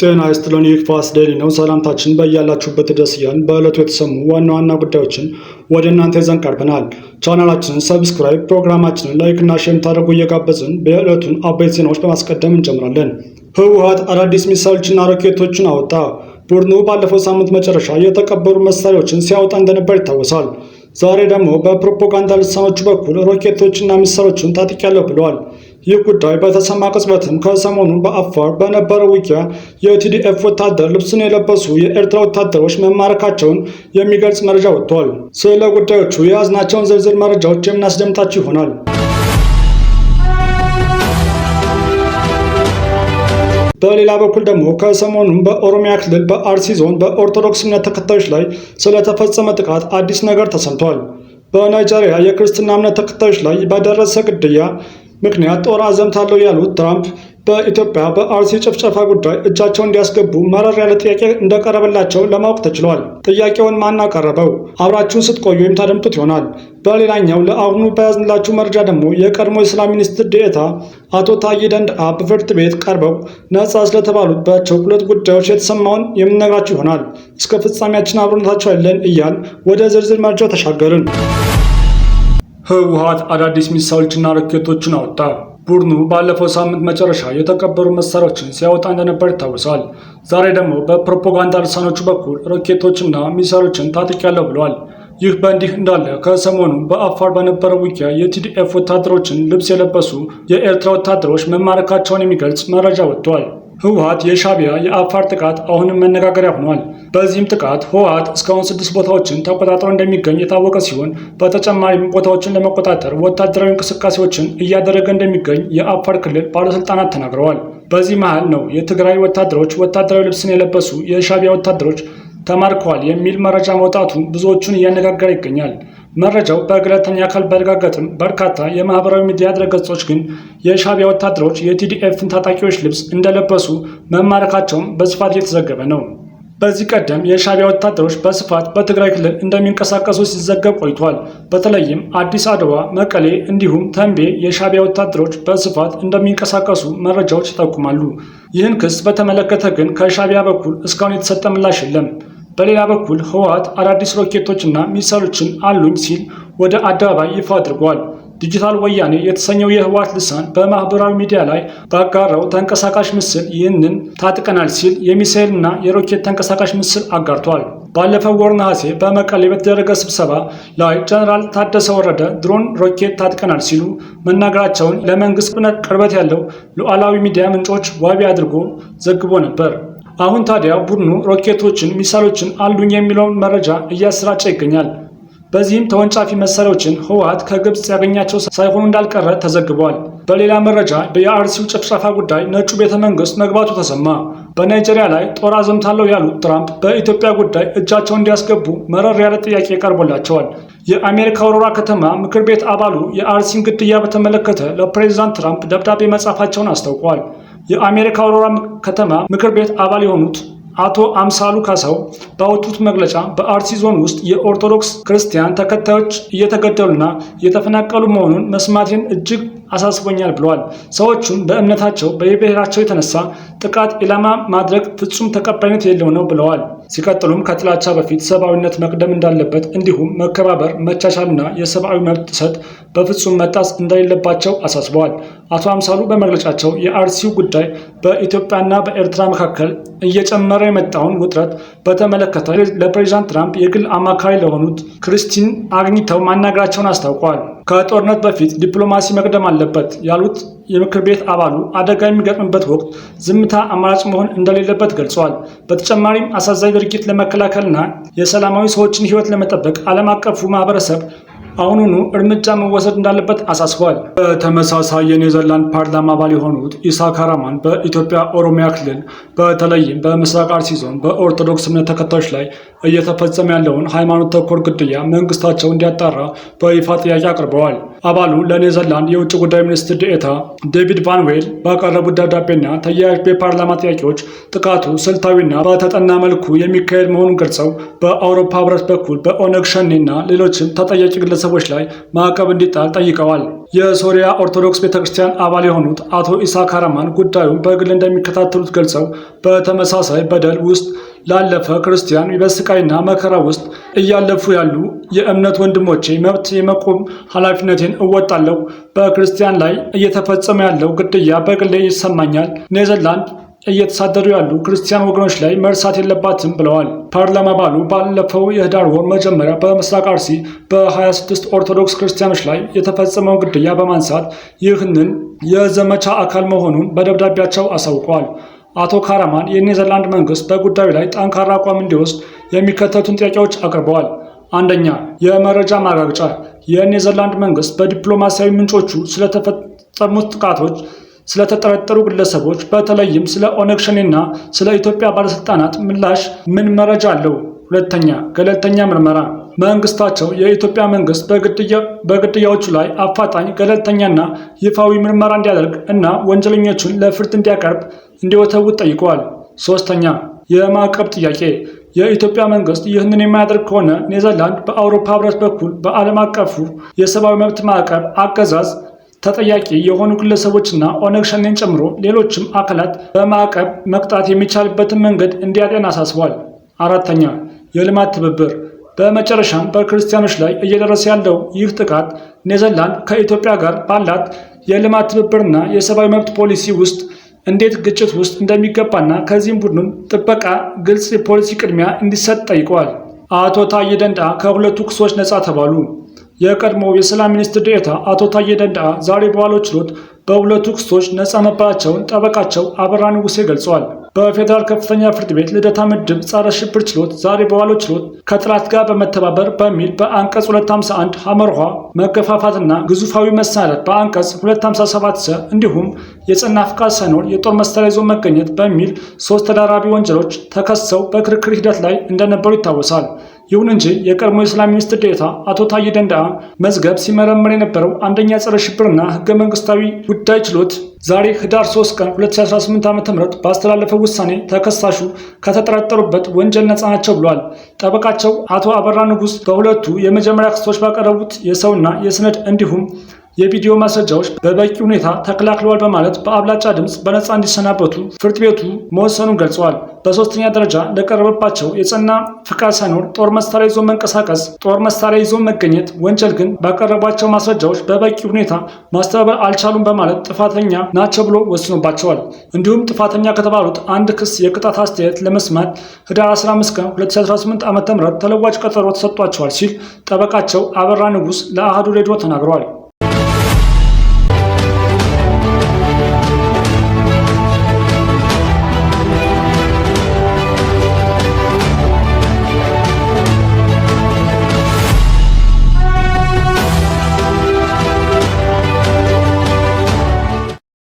ጤና ይስጥልን። ይህ ፋስት ዴይሊ ነው። ሰላምታችን በያላችሁበት ድረስ እያልን በዕለቱ የተሰሙ ዋና ዋና ጉዳዮችን ወደ እናንተ ይዘን ቀርበናል። ቻናላችንን ሰብስክራይብ፣ ፕሮግራማችንን ላይክ እና ሼር ታደርጉ እየጋበዝን በዕለቱን አበይት ዜናዎች በማስቀደም እንጀምራለን። ህወሓት አዳዲስ ሚሳይሎችና ሮኬቶችን አወጣ። ቡድኑ ባለፈው ሳምንት መጨረሻ የተቀበሩ መሳሪያዎችን ሲያወጣ እንደነበር ይታወሳል። ዛሬ ደግሞ በፕሮፓጋንዳ ልሳኖቹ በኩል ሮኬቶችና ሚሳይሎችን ታጥቂያለሁ ብለዋል። ይህ ጉዳይ በተሰማ ቅጽበትም ከሰሞኑ በአፋር በነበረው ውጊያ የቲዲኤፍ ወታደር ልብስን የለበሱ የኤርትራ ወታደሮች መማረካቸውን የሚገልጽ መረጃ ወጥቷል። ስለ ጉዳዮቹ የያዝናቸውን ዝርዝር መረጃዎች የምናስደምጣችሁ ይሆናል። በሌላ በኩል ደግሞ ከሰሞኑም በኦሮሚያ ክልል በአርሲ ዞን በኦርቶዶክስ እምነት ተከታዮች ላይ ስለተፈጸመ ጥቃት አዲስ ነገር ተሰምቷል። በናይጄሪያ የክርስትና እምነት ተከታዮች ላይ በደረሰ ግድያ ምክንያት ጦር አዘምታለሁ ያሉት ትራምፕ በኢትዮጵያ በአርሲ ጭፍጨፋ ጉዳይ እጃቸውን እንዲያስገቡ መረር ያለ ጥያቄ እንደቀረበላቸው ለማወቅ ተችሏል። ጥያቄውን ማን አቀረበው? አብራችሁን ስትቆዩ የምታደምጡት ይሆናል። በሌላኛው ለአሁኑ በያዝንላችሁ መረጃ ደግሞ የቀድሞ የሰላም ሚኒስትር ዴኤታ አቶ ታዬ ደንደአ በፍርድ ቤት ቀርበው ነጻ ስለተባሉባቸው ሁለት ጉዳዮች የተሰማውን የምንነግራችሁ ይሆናል። እስከ ፍጻሜያችን አብሮነታችሁ አይለን እያል ወደ ዝርዝር መረጃው ተሻገርን። ህወሓት አዳዲስ ሚሳይሎችና ሮኬቶችን አወጣ። ቡድኑ ባለፈው ሳምንት መጨረሻ የተቀበሩ መሳሪያዎችን ሲያወጣ እንደነበር ይታወሳል። ዛሬ ደግሞ በፕሮፓጋንዳ ልሳኖቹ በኩል ሮኬቶችና ሚሳይሎችን ታጥቂያለሁ ብለዋል። ይህ በእንዲህ እንዳለ ከሰሞኑ በአፋር በነበረው ውጊያ የቲዲኤፍ ወታደሮችን ልብስ የለበሱ የኤርትራ ወታደሮች መማረካቸውን የሚገልጽ መረጃ ወጥቷል። ህወሓት የሻዕቢያ የአፋር ጥቃት አሁንም መነጋገሪያ ሆኗል። በዚህም ጥቃት ህወሓት እስካሁን 6 ቦታዎችን ተቆጣጥሮ እንደሚገኝ የታወቀ ሲሆን በተጨማሪም ቦታዎችን ለመቆጣጠር ወታደራዊ እንቅስቃሴዎችን እያደረገ እንደሚገኝ የአፋር ክልል ባለስልጣናት ተናግረዋል። በዚህ መሃል ነው የትግራይ ወታደሮች ወታደራዊ ልብስን የለበሱ የሻዕቢያ ወታደሮች ተማርከዋል የሚል መረጃ መውጣቱ ብዙዎቹን እያነጋገረ ይገኛል። መረጃው በገለልተኛ አካል ባይረጋገጥም በርካታ የማህበራዊ ሚዲያ ድረገጾች ግን የሻዕቢያ ወታደሮች የቲዲኤፍን ታጣቂዎች ልብስ እንደለበሱ መማረካቸውን በስፋት እየተዘገበ ነው። በዚህ ቀደም የሻዕቢያ ወታደሮች በስፋት በትግራይ ክልል እንደሚንቀሳቀሱ ሲዘገብ ቆይቷል። በተለይም አዲስ አበባ፣ መቀሌ እንዲሁም ተንቤ የሻዕቢያ ወታደሮች በስፋት እንደሚንቀሳቀሱ መረጃዎች ይጠቁማሉ። ይህን ክስ በተመለከተ ግን ከሻዕቢያ በኩል እስካሁን የተሰጠ ምላሽ የለም። በሌላ በኩል ህወሓት አዳዲስ ሮኬቶችና ሚሳይሎችን አሉኝ ሲል ወደ አደባባይ ይፋ አድርጓል። ዲጂታል ወያኔ የተሰኘው የህወሓት ልሳን በማህበራዊ ሚዲያ ላይ ባጋራው ተንቀሳቃሽ ምስል ይህንን ታጥቀናል ሲል የሚሳይልና የሮኬት ተንቀሳቃሽ ምስል አጋርቷል። ባለፈው ወር ነሐሴ በመቀሌ በተደረገ ስብሰባ ላይ ጀነራል ታደሰ ወረደ ድሮን ሮኬት ታጥቀናል ሲሉ መናገራቸውን ለመንግስት ቅርበት ያለው ሉዓላዊ ሚዲያ ምንጮች ዋቢ አድርጎ ዘግቦ ነበር። አሁን ታዲያ ቡድኑ ሮኬቶችን፣ ሚሳይሎችን አሉኝ የሚለውን መረጃ እያሰራጨ ይገኛል። በዚህም ተወንጫፊ መሳሪያዎችን ህወሓት ከግብጽ ያገኛቸው ሳይሆኑ እንዳልቀረ ተዘግቧል። በሌላ መረጃ የአርሲው ጭፍጨፋ ጉዳይ ነጩ ቤተ መንግስት መግባቱ ተሰማ። በናይጄሪያ ላይ ጦር አዘምታለሁ ያሉት ትራምፕ በኢትዮጵያ ጉዳይ እጃቸውን እንዲያስገቡ መረር ያለ ጥያቄ ቀርቦላቸዋል። የአሜሪካ አውሮራ ከተማ ምክር ቤት አባሉ የአርሲን ግድያ በተመለከተ ለፕሬዚዳንት ትራምፕ ደብዳቤ መጻፋቸውን አስታውቀዋል። የአሜሪካ አውሮራ ከተማ ምክር ቤት አባል የሆኑት አቶ አምሳሉ ካሳው ባወጡት መግለጫ በአርሲ ዞን ውስጥ የኦርቶዶክስ ክርስቲያን ተከታዮች እየተገደሉና እየተፈናቀሉ መሆኑን መስማቴን እጅግ አሳስቦኛል ብለዋል። ሰዎቹን በእምነታቸው በብሔራቸው የተነሳ ጥቃት ኢላማ ማድረግ ፍጹም ተቀባይነት የሌለው ነው ብለዋል። ሲቀጥሉም ከጥላቻ በፊት ሰብአዊነት መቅደም እንዳለበት እንዲሁም መከባበር፣ መቻቻልና የሰብአዊ መብት ጥሰት በፍጹም መጣስ እንደሌለባቸው አሳስበዋል። አቶ አምሳሉ በመግለጫቸው የአርሲው ጉዳይ በኢትዮጵያና በኤርትራ መካከል እየጨመረ የመጣውን ውጥረት በተመለከተ ለፕሬዚዳንት ትራምፕ የግል አማካሪ ለሆኑት ክሪስቲን አግኝተው ማናገራቸውን አስታውቀዋል። ከጦርነት በፊት ዲፕሎማሲ መቅደም አለበት ያሉት የምክር ቤት አባሉ አደጋ የሚገጥምበት ወቅት ዝምታ አማራጭ መሆን እንደሌለበት ገልጸዋል። በተጨማሪም አሳዛኝ ድርጊት ለመከላከልና የሰላማዊ ሰዎችን ሕይወት ለመጠበቅ ዓለም አቀፉ ማህበረሰብ አሁኑኑ እርምጃ መወሰድ እንዳለበት አሳስበዋል። በተመሳሳይ የኔዘርላንድ ፓርላማ አባል የሆኑት ኢሳክ ሃራማን በኢትዮጵያ ኦሮሚያ ክልል በተለይም በምስራቅ አርሲ ዞን በኦርቶዶክስ እምነት ተከታዮች ላይ እየተፈጸመ ያለውን ሃይማኖት ተኮር ግድያ መንግስታቸው እንዲያጣራ በይፋ ጥያቄ አቅርበዋል። አባሉ ለኔዘርላንድ የውጭ ጉዳይ ሚኒስትር ዴኤታ ዴቪድ ቫን ዌል ባቀረቡት ደብዳቤና ተያያዥ የፓርላማ ጥያቄዎች ጥቃቱ ስልታዊና በተጠና መልኩ የሚካሄድ መሆኑን ገልጸው በአውሮፓ ህብረት በኩል በኦነግ ሸኔና ሌሎችም ተጠያቂ ግለሰቦች ላይ ማዕቀብ እንዲጣል ጠይቀዋል። የሶሪያ ኦርቶዶክስ ቤተክርስቲያን አባል የሆኑት አቶ ኢሳ ካራማን ጉዳዩን በግል እንደሚከታተሉት ገልጸው በተመሳሳይ በደል ውስጥ ላለፈ ክርስቲያን በስቃይና መከራ ውስጥ እያለፉ ያሉ የእምነት ወንድሞቼ መብት የመቆም ኃላፊነቴን እወጣለሁ። በክርስቲያን ላይ እየተፈጸመ ያለው ግድያ በግሌ ይሰማኛል። ኔዘርላንድ እየተሳደዱ ያሉ ክርስቲያን ወገኖች ላይ መርሳት የለባትም ብለዋል። ፓርላማ አባሉ ባለፈው የህዳር ወር መጀመሪያ በምስራቅ አርሲ በ26 ኦርቶዶክስ ክርስቲያኖች ላይ የተፈጸመውን ግድያ በማንሳት ይህንን የዘመቻ አካል መሆኑን በደብዳቤያቸው አሳውቀዋል። አቶ ካራማን የኔዘርላንድ መንግስት በጉዳዩ ላይ ጠንካራ አቋም እንዲወስድ የሚከተሉትን ጥያቄዎች አቅርበዋል። አንደኛ፣ የመረጃ ማረጋገጫ። የኔዘርላንድ መንግስት በዲፕሎማሲያዊ ምንጮቹ ስለተፈጸሙት ጥቃቶች ስለተጠረጠሩ ግለሰቦች በተለይም ስለ ኦነግ ሸኔና ስለ ኢትዮጵያ ባለስልጣናት ምላሽ ምን መረጃ አለው? ሁለተኛ፣ ገለልተኛ ምርመራ። መንግስታቸው የኢትዮጵያ መንግስት በግድያዎቹ ላይ አፋጣኝ ገለልተኛና ይፋዊ ምርመራ እንዲያደርግ እና ወንጀለኞቹን ለፍርድ እንዲያቀርብ እንዲወተውት ጠይቀዋል። ሶስተኛ፣ የማዕቀብ ጥያቄ። የኢትዮጵያ መንግስት ይህንን የማያደርግ ከሆነ ኔዘርላንድ በአውሮፓ ህብረት በኩል በዓለም አቀፉ የሰብአዊ መብት ማዕቀብ አገዛዝ ተጠያቂ የሆኑ ግለሰቦችና ኦነግ ሸኔን ጨምሮ ሌሎችም አካላት በማዕቀብ መቅጣት የሚቻልበትን መንገድ እንዲያጤን አሳስቧል። አራተኛ፣ የልማት ትብብር። በመጨረሻም በክርስቲያኖች ላይ እየደረሰ ያለው ይህ ጥቃት ኔዘርላንድ ከኢትዮጵያ ጋር ባላት የልማት ትብብርና የሰብአዊ መብት ፖሊሲ ውስጥ እንዴት ግጭት ውስጥ እንደሚገባና ከዚህም ቡድኑን ጥበቃ ግልጽ የፖሊሲ ቅድሚያ እንዲሰጥ ጠይቀዋል። አቶ ታዬ ደንደአ ከሁለቱ ክሶች ነጻ ተባሉ። የቀድሞው የሰላም ሚኒስትር ዴኤታ አቶ ታዬ ደንደአ ዛሬ በዋለው ችሎት በሁለቱ ክሶች ነጻ መባላቸውን ጠበቃቸው አበራ ንጉሴ ገልጸዋል። በፌዴራል ከፍተኛ ፍርድ ቤት ልደታ ምድብ ጸረ ሽብር ችሎት ዛሬ በዋለው ችሎት ከጥላት ጋር በመተባበር በሚል በአንቀጽ 251 ሐመርኋ መገፋፋትና ግዙፋዊ መሳሪያ በአንቀጽ 257 ሰ እንዲሁም የጸና ፍቃድ ሳይኖር የጦር መሳሪያ ይዞ መገኘት በሚል 3 ተደራራቢ ወንጀሎች ተከሰው በክርክር ሂደት ላይ እንደነበሩ ይታወሳል። ይሁን እንጂ የቀድሞ የሰላም ሚኒስትር ዴኤታ አቶ ታዬ ደንደአ መዝገብ ሲመረመር የነበረው አንደኛ ጸረ ሽብርና ህገ መንግስታዊ ጉዳይ ችሎት ዛሬ ህዳር 3 ቀን 2018 ዓ.ም ባስተላለፈው ውሳኔ ተከሳሹ ከተጠረጠሩበት ወንጀል ነጻ ናቸው ብሏል። ጠበቃቸው አቶ አበራ ንጉስ በሁለቱ የመጀመሪያ ክሶች ባቀረቡት የሰውና የሰነድ እንዲሁም የቪዲዮ ማስረጃዎች በበቂ ሁኔታ ተከላክለዋል በማለት በአብላጫ ድምፅ በነፃ እንዲሰናበቱ ፍርድ ቤቱ መወሰኑን ገልጸዋል። በሶስተኛ ደረጃ ለቀረበባቸው የጸና ፍቃድ ሳይኖር ጦር መሳሪያ ይዞ መንቀሳቀስ፣ ጦር መሳሪያ ይዞ መገኘት ወንጀል ግን ባቀረቧቸው ማስረጃዎች በበቂ ሁኔታ ማስተባበር አልቻሉም በማለት ጥፋተኛ ናቸው ብሎ ወስኖባቸዋል። እንዲሁም ጥፋተኛ ከተባሉት አንድ ክስ የቅጣት አስተያየት ለመስማት ህዳር 15 ቀን 2018 ዓ.ም ተለዋጭ ቀጠሮ ተሰጥቷቸዋል ሲል ጠበቃቸው አበራ ንጉስ ለአሃዱ ሬዲዮ ተናግረዋል።